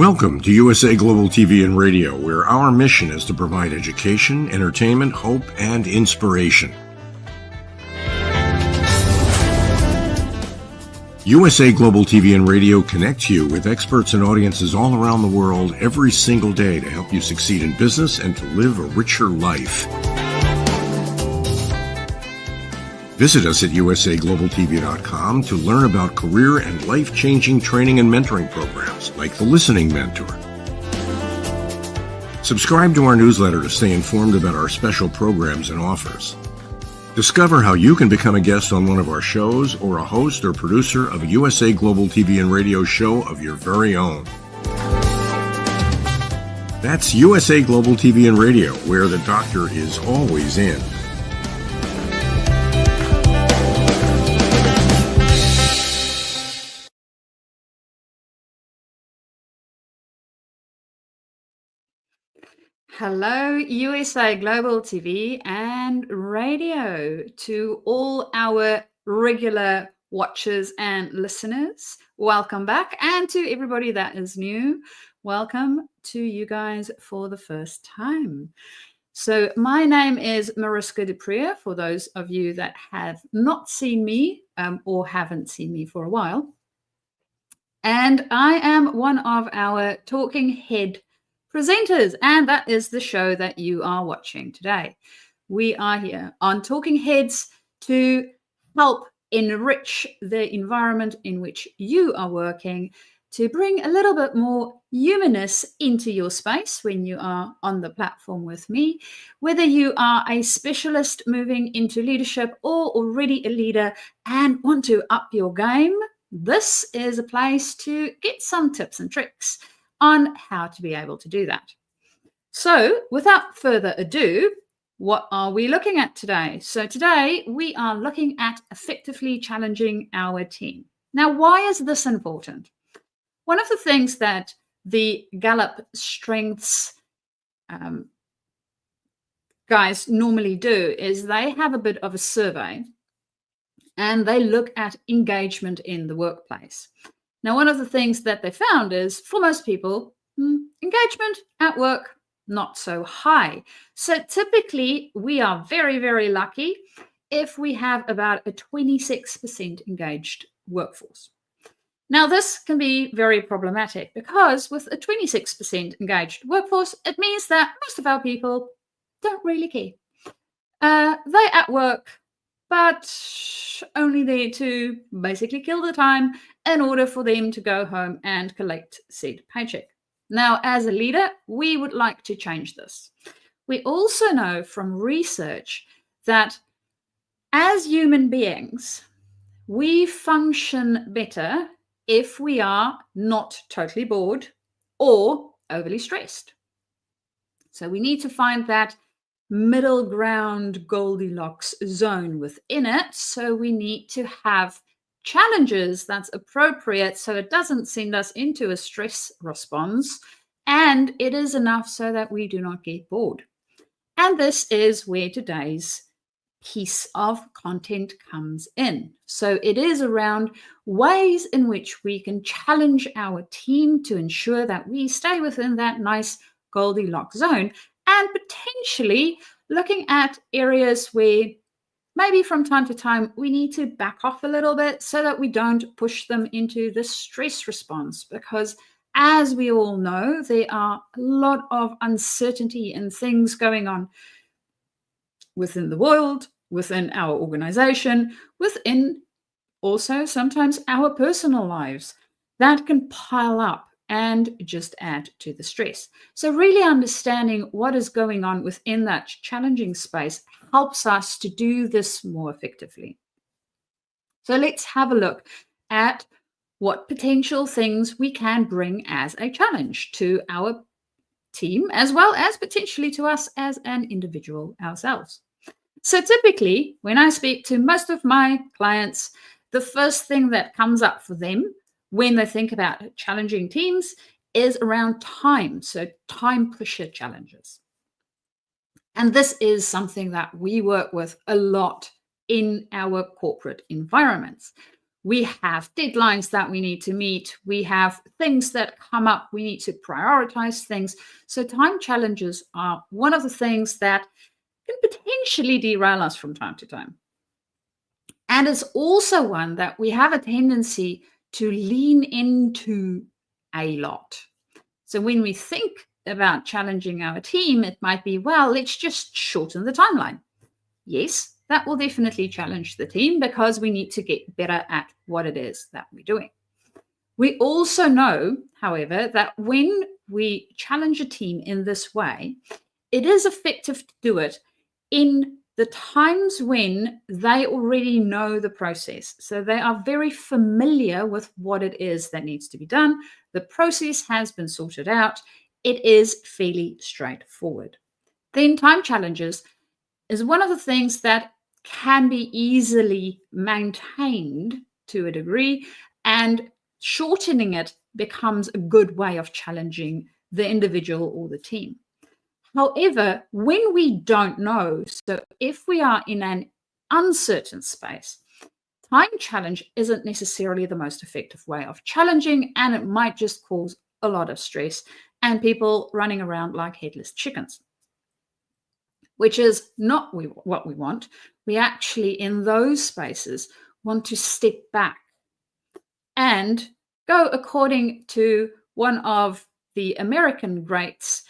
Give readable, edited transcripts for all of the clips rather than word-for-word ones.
Welcome to USA Global TV and Radio, where our mission is to provide education, entertainment, hope, and inspiration. USA Global TV and Radio connects you with experts and audiences all around the world every single day to help you succeed in business and to live a richer life. Visit us at usaglobaltv.com to learn about career and life-changing training and mentoring programs like the Listening Mentor. Subscribe to our newsletter to stay informed about our special programs and offers. Discover how you can become a guest on one of our shows or a host or producer of a USA Global TV and Radio show of your very own. That's USA Global TV and Radio, where the doctor is always in. Hello, USA Global TV and Radio, to all our regular watchers and listeners. Welcome back. And to everybody that is new, welcome to you guys for the first time. So my name is MARISKA du PREEZ, for those of you that have not seen me or haven't seen me for a while. And I am one of our talking head presenters, and that is the show that you are watching today. We are here on Talking Heads to help enrich the environment in which you are working, to bring a little bit more humanness into your space when you are on the platform with me. Whether you are a specialist moving into leadership or already a leader and want to up your game, this is a place to get some tips and tricks on how to be able to do that. So without further ado, what are we looking at today? So today we are looking at effectively challenging our team. Now, why is this important? One of the things that the Gallup Strengths guys normally do is they have a bit of a survey and they look at engagement in the workplace. Now, one of the things that they found is, for most people, engagement at work, not so high. So typically, we are very, very lucky if we have about a 26% engaged workforce. Now, this can be very problematic because with a 26% engaged workforce, it means that most of our people don't really care. They're at work, but only there to basically kill the time in order for them to go home and collect said paycheck. Now, as a leader, we would like to change this. We also know from research that as human beings, we function better if we are not totally bored or overly stressed. So we need to find that middle ground Goldilocks zone within it. So we need to have challenges that's appropriate so it doesn't send us into a stress response, and it is enough so that we do not get bored. And this is where today's piece of content comes in. So it is around ways in which we can challenge our team to ensure that we stay within that nice Goldilocks zone, and potentially looking at areas where maybe from time to time we need to back off a little bit so that we don't push them into the stress response, because as we all know, there are a lot of uncertainty and things going on within the world, within our organization, within also sometimes our personal lives that can pile up and just add to the stress. So really understanding what is going on within that challenging space helps us to do this more effectively. So let's have a look at what potential things we can bring as a challenge to our team, as well as potentially to us as an individual ourselves. So typically, when I speak to most of my clients, the first thing that comes up for them when they think about challenging teams is around time. So time pressure challenges. And this is something that we work with a lot in our corporate environments. We have deadlines that we need to meet. We have things that come up. We need to prioritize things. So time challenges are one of the things that can potentially derail us from time to time. And it's also one that we have a tendency to lean into a lot. So when we think about challenging our team, it might be, well, let's just shorten the timeline. Yes, that will definitely challenge the team because we need to get better at what it is that we're doing. We also know, however, that when we challenge a team in this way, it is effective to do it in the times when they already know the process. So they are very familiar with what it is that needs to be done. The process has been sorted out. It is fairly straightforward. Then time challenges is one of the things that can be easily maintained to a degree, and shortening it becomes a good way of challenging the individual or the team. However, when we don't know, so if we are in an uncertain space, time challenge isn't necessarily the most effective way of challenging, and it might just cause a lot of stress and people running around like headless chickens, which is not what we want. We actually, in those spaces, want to step back and go according to one of the American greats,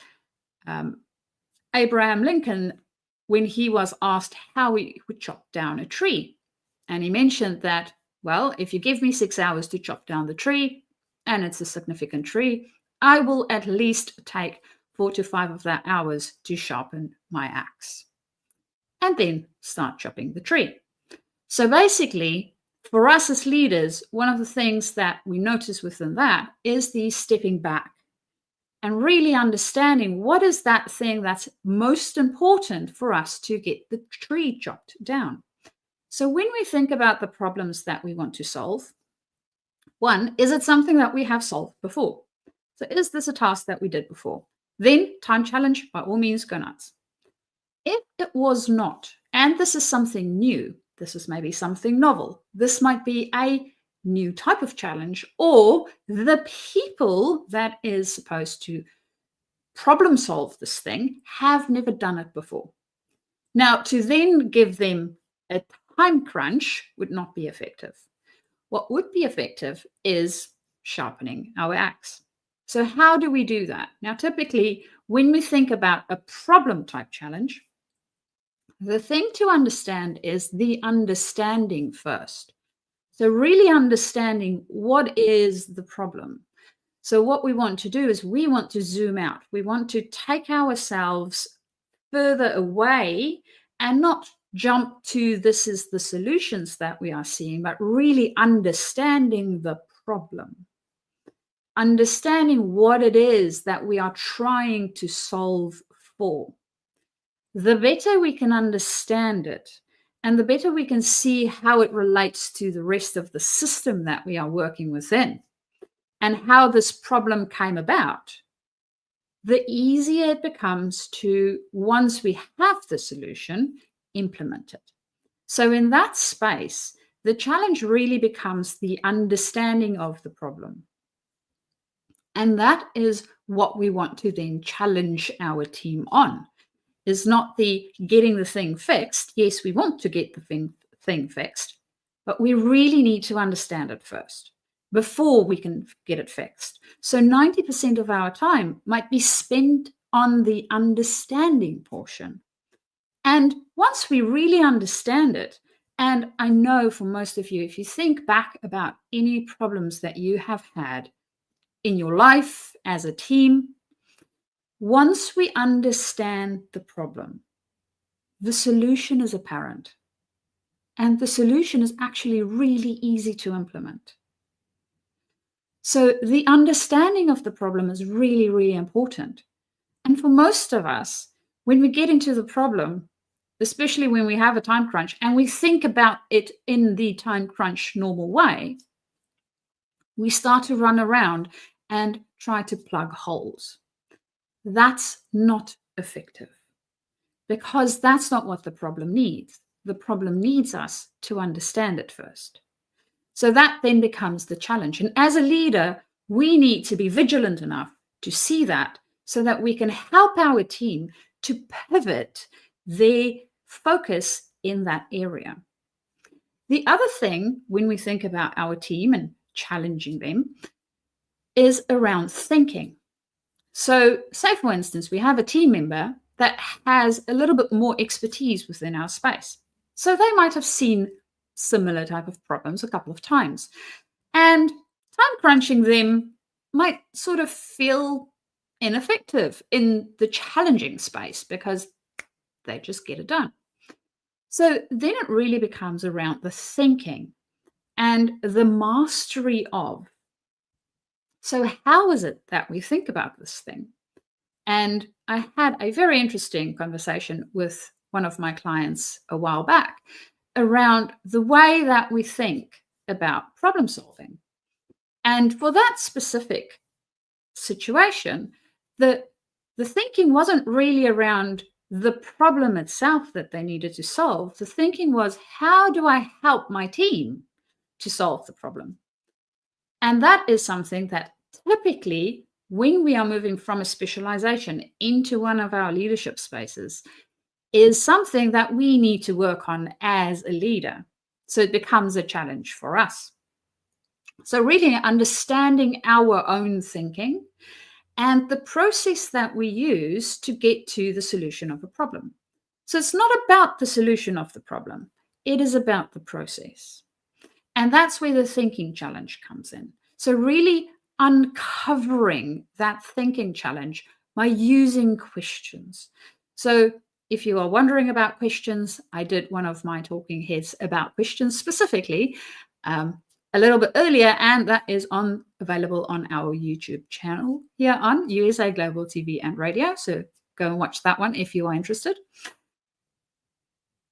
Abraham Lincoln, when he was asked how he would chop down a tree. And he mentioned that, well, if you give me 6 hours to chop down the tree, and it's a significant tree, I will at least take 4 to 5 of that hours to sharpen my axe and then start chopping the tree. So basically, for us as leaders, one of the things that we notice within that is the stepping back and really understanding what is that thing that's most important for us to get the tree chopped down. So when we think about the problems that we want to solve, one, is it something that we have solved before? So is this a task that we did before? Then time challenge, by all means, go nuts. If it was not, and this is something new, this is maybe something novel, this might be a new type of challenge, or the people that is supposed to problem solve this thing have never done it before. Now, to then give them a time crunch would not be effective. What would be effective is sharpening our axe. So how do we do that? Now, typically, when we think about a problem type challenge, the thing to understand is the understanding first. So really understanding what is the problem. So what we want to do is we want to zoom out. We want to take ourselves further away and not jump to this is the solutions that we are seeing, but really understanding the problem. Understanding what it is that we are trying to solve for. The better we can understand it, and the better we can see how it relates to the rest of the system that we are working within and how this problem came about, the easier it becomes to, once we have the solution, implement it. So in that space, the challenge really becomes the understanding of the problem. And that is what we want to then challenge our team on. Is not the getting the thing fixed. Yes, we want to get the thing fixed, but we really need to understand it first before we can get it fixed. So 90% of our time might be spent on the understanding portion. And once we really understand it, and I know for most of you, if you think back about any problems that you have had in your life as a team, once we understand the problem, the solution is apparent. And the solution is actually really easy to implement. So the understanding of the problem is really, really important. And for most of us, when we get into the problem, especially when we have a time crunch and we think about it in the time crunch normal way, we start to run around and try to plug holes. That's not effective because that's not what the problem needs. The problem needs us to understand it first. So that then becomes the challenge. And as a leader, we need to be vigilant enough to see that so that we can help our team to pivot their focus in that area. The other thing when we think about our team and challenging them is around thinking. So say, for instance, we have a team member that has a little bit more expertise within our space. So they might have seen similar type of problems a couple of times. And time crunching them might sort of feel ineffective in the challenging space because they just get it done. So then it really becomes around the thinking and the mastery of. So how is it that we think about this thing? And I had a very interesting conversation with one of my clients a while back around the way that we think about problem solving. And for that specific situation, the thinking wasn't really around the problem itself that they needed to solve. The thinking was, how do I help my team to solve the problem? And that is something that typically, when we are moving from a specialization into one of our leadership spaces, is something that we need to work on as a leader. So it becomes a challenge for us. So really understanding our own thinking and the process that we use to get to the solution of a problem. So it's not about the solution of the problem. It is about the process. And that's where the thinking challenge comes in. So really uncovering that thinking challenge by using questions. So if you are wondering about questions, I did one of my talking heads about questions specifically a little bit earlier, and that is available on our YouTube channel here on USA Global TV and Radio. So go and watch that one if you are interested.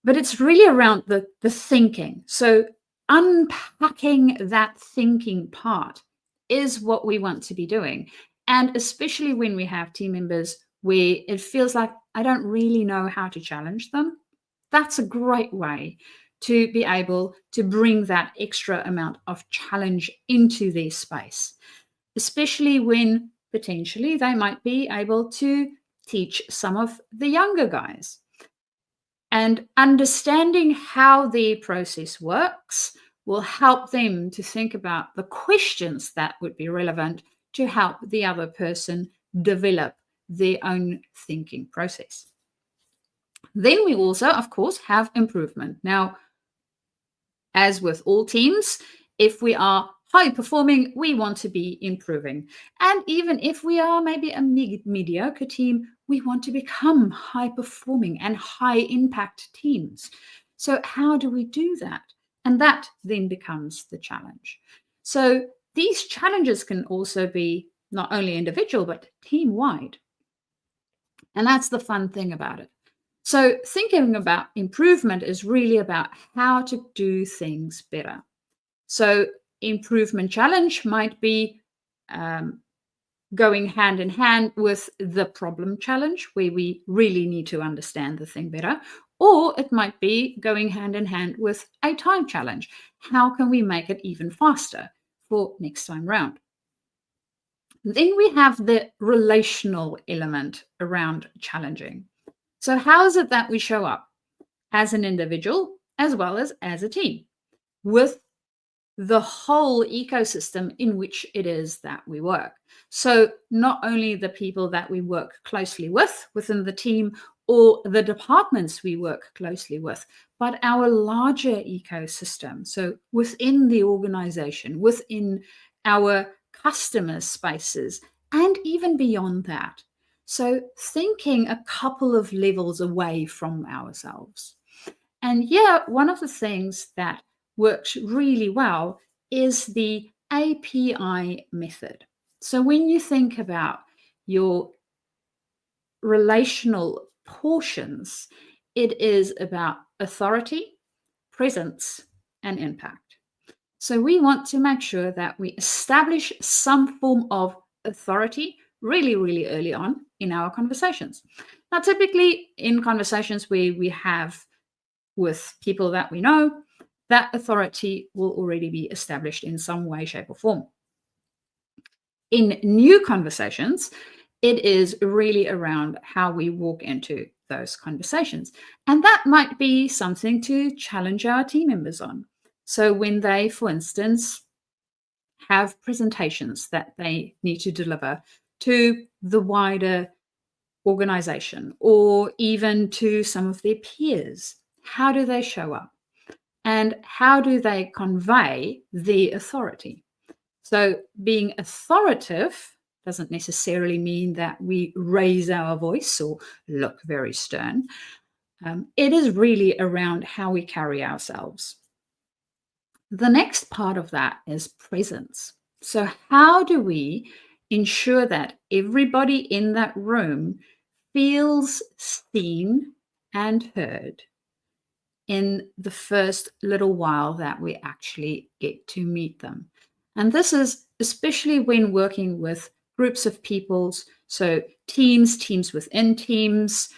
But it's really around the thinking. So unpacking that thinking part is what we want to be doing. And especially when we have team members where it feels like I don't really know how to challenge them, that's a great way to be able to bring that extra amount of challenge into their space, especially when potentially they might be able to teach some of the younger guys. And understanding how their process works will help them to think about the questions that would be relevant to help the other person develop their own thinking process. Then we also, of course, have improvement. Now, as with all teams, if we are high performing, we want to be improving. And even if we are maybe a mediocre team, we want to become high performing and high impact teams. So how do we do that? And that then becomes the challenge. So these challenges can also be not only individual, but team-wide. And that's the fun thing about it. So thinking about improvement is really about how to do things better. So improvement challenge might be going hand in hand with the problem challenge, where we really need to understand the thing better. Or it might be going hand in hand with a time challenge. How can we make it even faster for next time round? Then we have the relational element around challenging. So how is it that we show up as an individual as well as a team with the whole ecosystem in which it is that we work? So not only the people that we work closely with within the team or the departments we work closely with, but our larger ecosystem. So within the organization, within our customer spaces, and even beyond that. So thinking a couple of levels away from ourselves. And yeah, one of the things that works really well is the API method. So when you think about your relational portions, it is about authority, presence, and impact. So we want to make sure that we establish some form of authority really, really early on in our conversations. Now, typically in conversations where we have with people that we know, that authority will already be established in some way, shape, or form. In new conversations, it is really around how we walk into those conversations. And that might be something to challenge our team members on. So when they, for instance, have presentations that they need to deliver to the wider organization or even to some of their peers, how do they show up? And how do they convey the authority? So being authoritative doesn't necessarily mean that we raise our voice or look very stern. It is really around how we carry ourselves. The next part of that is presence. So how do we ensure that everybody in that room feels seen and heard in the first little while that we actually get to meet them? And this is especially when working with groups of peoples, so teams within teams,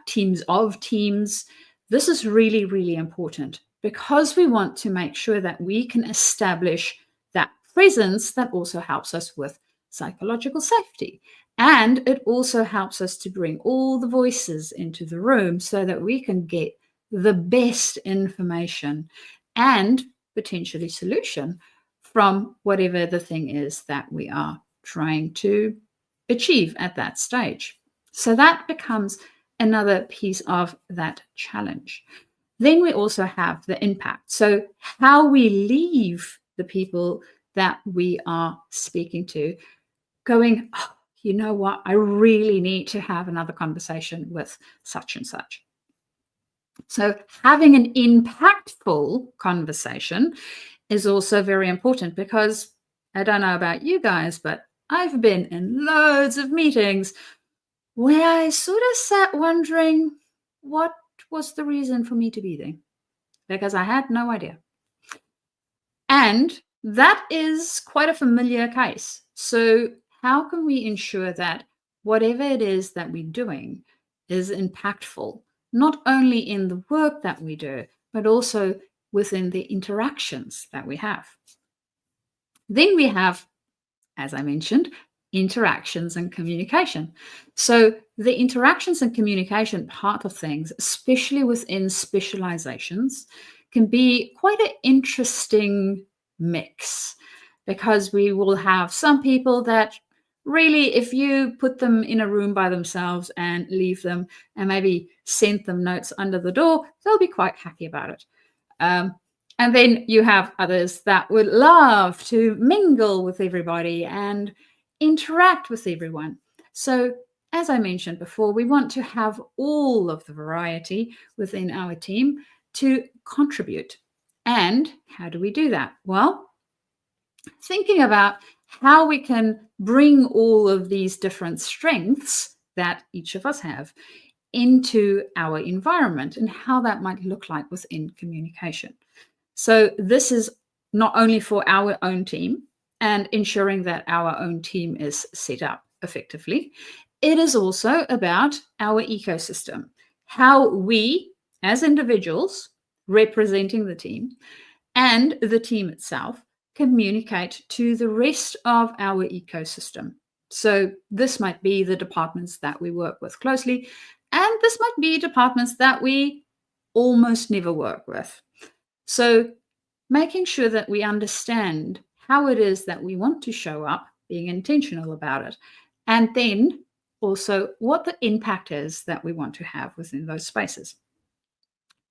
teams of teams. This is really, really important because we want to make sure that we can establish that presence that also helps us with psychological safety. And it also helps us to bring all the voices into the room so that we can get the best information and potentially solution from whatever the thing is that we are trying to achieve at that stage. So that becomes another piece of that challenge. Then we also have the impact. So how we leave the people that we are speaking to going, oh, you know what, I really need to have another conversation with such and such. So having an impactful conversation is also very important because I don't know about you guys, but I've been in loads of meetings where I sort of sat wondering what was the reason for me to be there, because I had no idea. And that is quite a familiar case. So how can we ensure that whatever it is that we're doing is impactful, not only in the work that we do, but also within the interactions that we have? Then we have, as I mentioned, interactions and communication. So the interactions and communication part of things, especially within specializations, can be quite an interesting mix because we will have some people that really, if you put them in a room by themselves and leave them and maybe send them notes under the door, they'll be quite happy about it. And then you have others that would love to mingle with everybody and interact with everyone. So, as I mentioned before, we want to have all of the variety within our team to contribute. And how do we do that? Well, thinking about how we can bring all of these different strengths that each of us have into our environment and how that might look like within communication. So this is not only for our own team and ensuring that our own team is set up effectively, it is also about our ecosystem, how we as individuals representing the team and the team itself communicate to the rest of our ecosystem. So this might be the departments that we work with closely, and this might be departments that we almost never work with. So making sure that we understand how it is that we want to show up, being intentional about it, and then also what the impact is that we want to have within those spaces.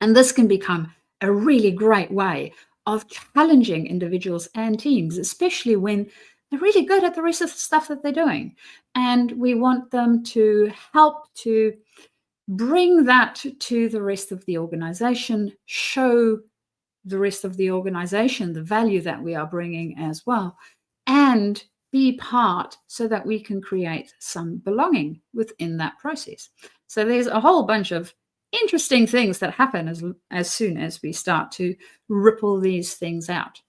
And this can become a really great way of challenging individuals and teams, especially when they're really good at the rest of the stuff that they're doing. And we want them to help to bring that to the rest of the organization, show the rest of the organization the value that we are bringing as well, and be part so that we can create some belonging within that process. So there's a whole bunch of interesting things that happen as soon as we start to ripple these things out.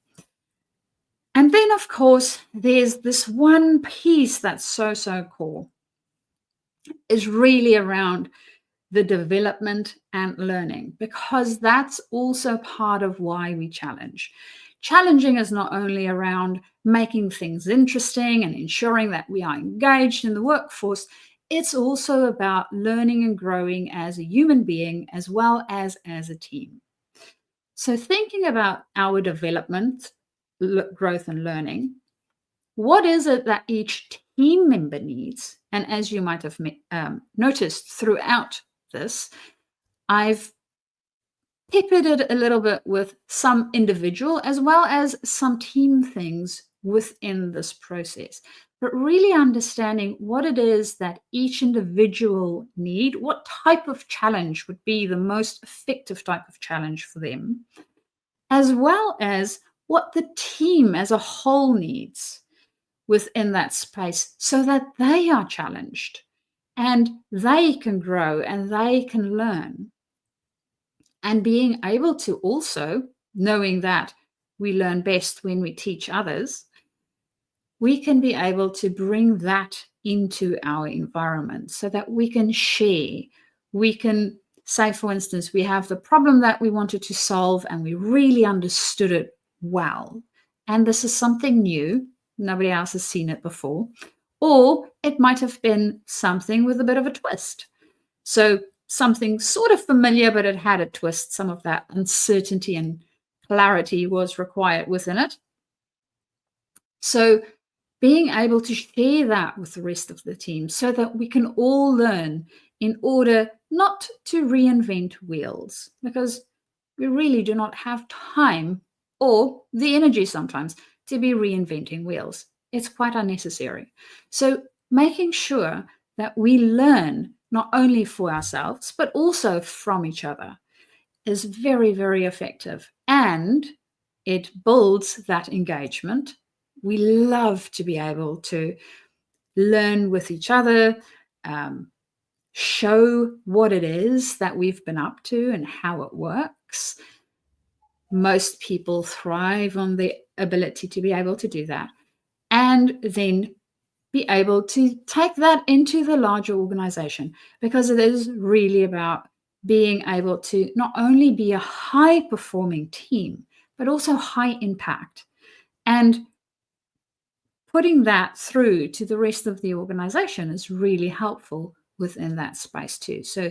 And then, of course, there's this one piece that's so core, is really around the development and learning, because that's also part of why we challenge. Challenging is not only around making things interesting and ensuring that we are engaged in the workforce, it's also about learning and growing as a human being as well as a team. So thinking about our development, growth and learning, what is it that each team member needs? And as you might have noticed throughout this, I've peppered it a little bit with some individual as well as some team things within this process, but really understanding what it is that each individual need, what type of challenge would be the most effective type of challenge for them, as well as what the team as a whole needs within that space so that they are challenged and they can grow and they can learn. And being able to also, knowing that we learn best when we teach others, we can be able to bring that into our environment so that we can share. We can say, for instance, we have the problem that we wanted to solve and we really understood it well. And this is something new. Nobody else has seen it before. Or it might have been something with a bit of a twist. So something sort of familiar, but it had a twist. Some of that uncertainty and clarity was required within it. So being able to share that with the rest of the team so that we can all learn in order not to reinvent wheels, because we really do not have time or the energy sometimes to be reinventing wheels. It's quite unnecessary. So making sure that we learn not only for ourselves, but also from each other is very, very effective. And it builds that engagement. We love to be able to learn with each other, show what it is that we've been up to and how it works. Most people thrive on the ability to be able to do that and then be able to take that into the larger organization, because it is really about being able to not only be a high performing team, but also high impact, and putting that through to the rest of the organization is really helpful within that space too. So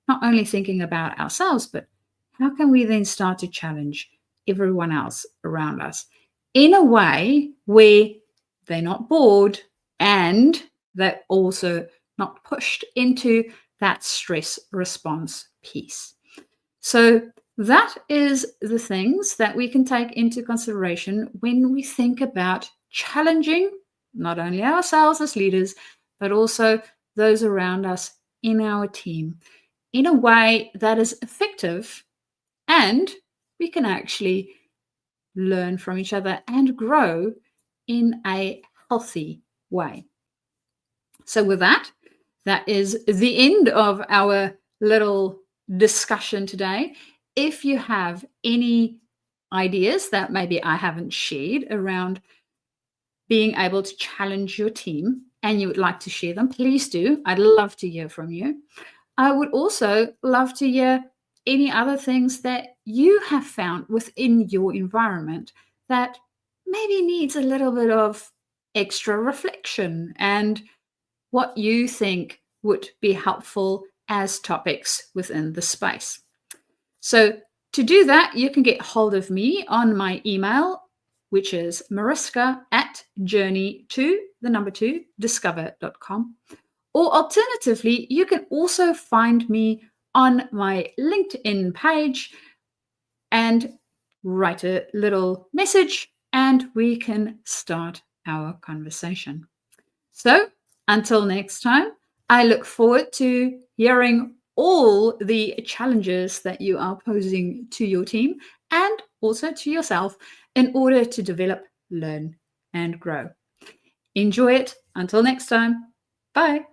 not only thinking about ourselves, but how can we then start to challenge everyone else around us in a way where they're not bored and they're also not pushed into that stress response piece. So that is the things that we can take into consideration when we think about challenging not only ourselves as leaders, but also those around us in our team in a way that is effective, and we can actually learn from each other and grow in a healthy way. So with that, that is the end of our little discussion today. If you have any ideas that maybe I haven't shared around being able to challenge your team and you would like to share them, please do. I'd love to hear from you. I would also love to hear any other things that you have found within your environment that maybe needs a little bit of extra reflection and what you think would be helpful as topics within the space. So to do that, you can get hold of me on my email, which is mariska@journey2discover.com. Or alternatively, you can also find me on my LinkedIn page and write a little message and we can start our conversation. So until next time, I look forward to hearing all the challenges that you are posing to your team and also to yourself in order to develop, learn, and grow. Enjoy it. Until next time. Bye.